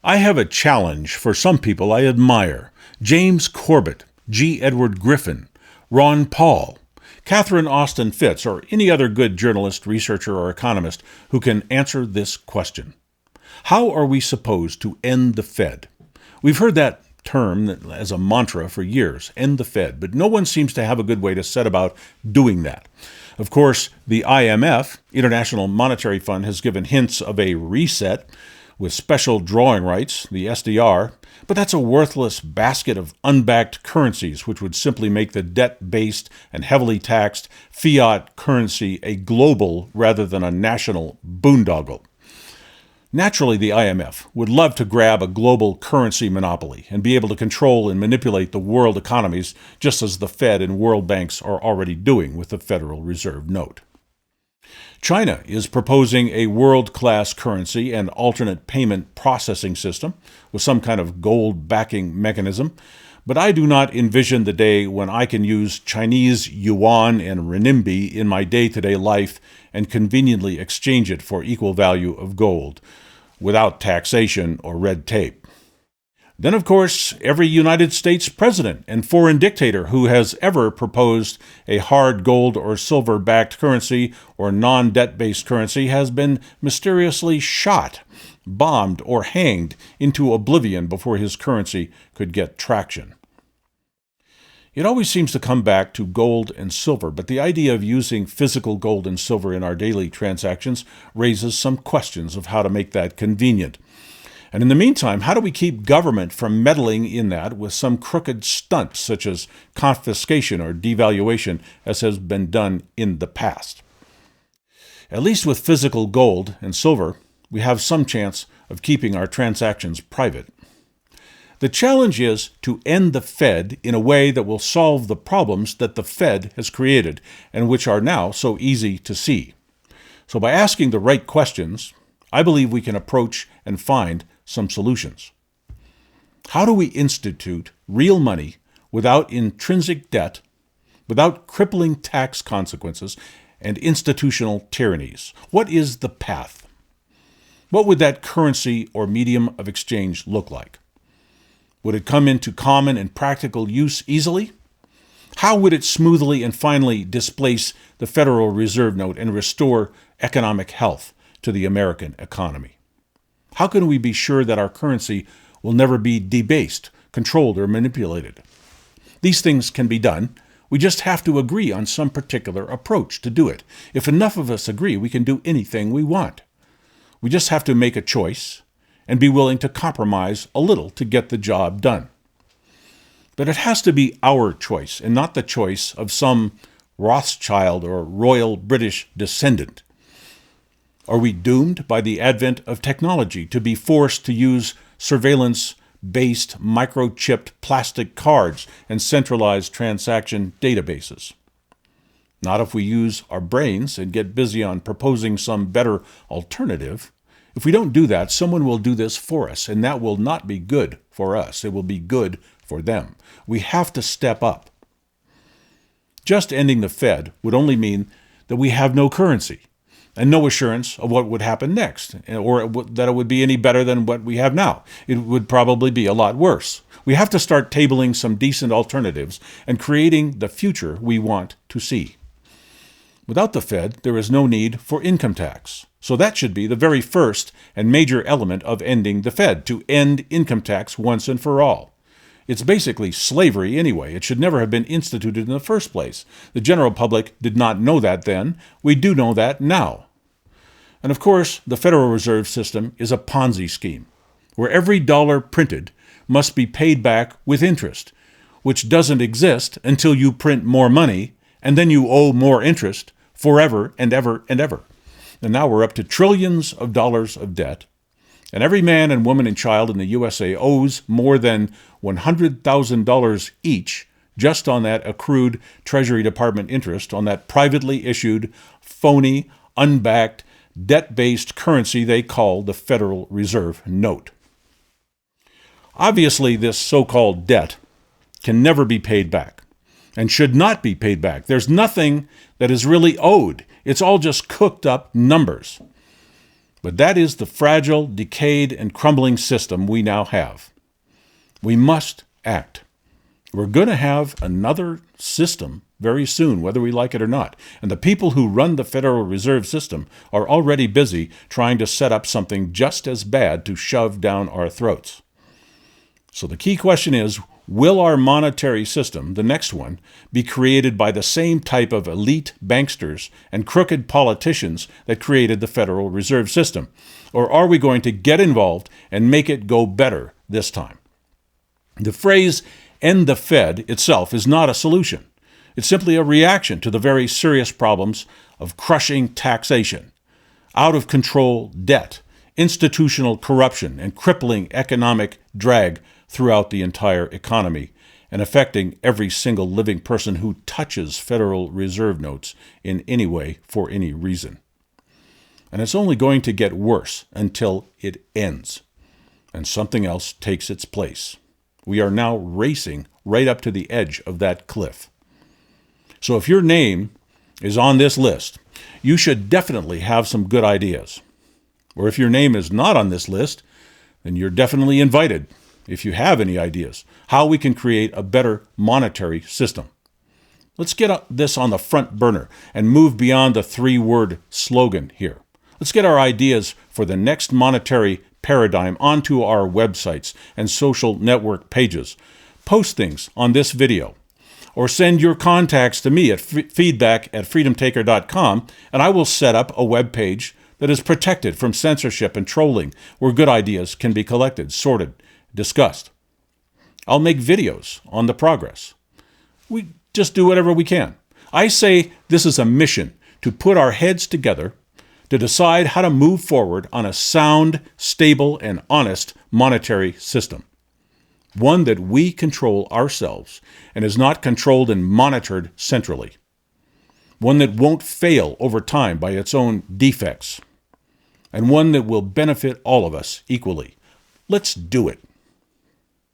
I have a challenge for some people I admire. James Corbett, G. Edward Griffin, Ron Paul, Catherine Austin Fitts, or any other good journalist, researcher, or economist who can answer this question. How are we supposed to end the Fed? We've heard that term as a mantra for years, end the Fed, but no one seems to have a good way to set about doing that. Of course, the IMF, International Monetary Fund, has given hints of a reset with special drawing rights, the SDR, but that's a worthless basket of unbacked currencies, which would simply make the debt-based and heavily taxed fiat currency a global rather than a national boondoggle. Naturally, the IMF would love to grab a global currency monopoly and be able to control and manipulate the world economies, just as the Fed and world banks are already doing with the Federal Reserve note. China is proposing a world-class currency and alternate payment processing system with some kind of gold backing mechanism, but I do not envision the day when I can use Chinese yuan and renminbi in my day-to-day life and conveniently exchange it for equal value of gold, without taxation or red tape. Then, of course, every United States president and foreign dictator who has ever proposed a hard gold or silver-backed currency or non-debt-based currency has been mysteriously shot, bombed, or hanged into oblivion before his currency could get traction. It always seems to come back to gold and silver, but the idea of using physical gold and silver in our daily transactions raises some questions of how to make that convenient. And in the meantime, how do we keep government from meddling in that with some crooked stunt, such as confiscation or devaluation, as has been done in the past? At least with physical gold and silver, we have some chance of keeping our transactions private. The challenge is to end the Fed in a way that will solve the problems that the Fed has created and which are now so easy to see. So by asking the right questions, I believe we can approach and find some solutions. How do we institute real money without intrinsic debt, without crippling tax consequences, and institutional tyrannies? What is the path? What would that currency or medium of exchange look like? Would it come into common and practical use easily? How would it smoothly and finally displace the Federal Reserve note and restore economic health to the American economy? How can we be sure that our currency will never be debased, controlled, or manipulated? These things can be done. We just have to agree on some particular approach to do it. If enough of us agree, we can do anything we want. We just have to make a choice and be willing to compromise a little to get the job done. But it has to be our choice and not the choice of some Rothschild or royal British descendant. Are we doomed by the advent of technology to be forced to use surveillance-based microchipped plastic cards and centralized transaction databases? Not if we use our brains and get busy on proposing some better alternative. If we don't do that, someone will do this for us, and that will not be good for us. It will be good for them. We have to step up. Just ending the Fed would only mean that we have no currency and no assurance of what would happen next, or that it would be any better than what we have now. It would probably be a lot worse. We have to start tabling some decent alternatives and creating the future we want to see. Without the Fed, there is no need for income tax. So that should be the very first and major element of ending the Fed, to end income tax once and for all. It's basically slavery anyway. It should never have been instituted in the first place. The general public did not know that then. We do know that now. And of course, the Federal Reserve System is a Ponzi scheme, where every dollar printed must be paid back with interest, which doesn't exist until you print more money, and then you owe more interest forever and ever and ever. And now we're up to trillions of dollars of debt, and every man and woman and child in the USA owes more than $100,000 each just on that accrued Treasury Department interest on that privately issued, phony, unbacked, debt-based currency they call the Federal Reserve note. Obviously, this so-called debt can never be paid back and should not be paid back. There's nothing that is really owed. It's all just cooked up numbers. But that is the fragile, decayed, and crumbling system we now have. We must act. We're going to have another system very soon, whether we like it or not. And the people who run the Federal Reserve System are already busy trying to set up something just as bad to shove down our throats. So the key question is, will our monetary system, the next one, be created by the same type of elite banksters and crooked politicians that created the Federal Reserve System? Or are we going to get involved and make it go better this time? The phrase, "end the Fed," itself is not a solution. It's simply a reaction to the very serious problems of crushing taxation, out-of-control debt, institutional corruption, and crippling economic drag throughout the entire economy, and affecting every single living person who touches Federal Reserve notes in any way for any reason. And it's only going to get worse until it ends, and something else takes its place. We are now racing right up to the edge of that cliff. So if your name is on this list, you should definitely have some good ideas. Or if your name is not on this list, then you're definitely invited, if you have any ideas, how we can create a better monetary system. Let's get this on the front burner and move beyond the three-word slogan here. Let's get our ideas for the next monetary paradigm onto our websites and social network pages. Post things on this video, or send your contacts to me at feedback@freedomtaker.com, and I will set up a web page that is protected from censorship and trolling, where good ideas can be collected, sorted, discussed. I'll make videos on the progress. We just do whatever we can. I say this is a mission to put our heads together to decide how to move forward on a sound, stable, and honest monetary system. One that we control ourselves and is not controlled and monitored centrally. One that won't fail over time by its own defects. And one that will benefit all of us equally. Let's do it.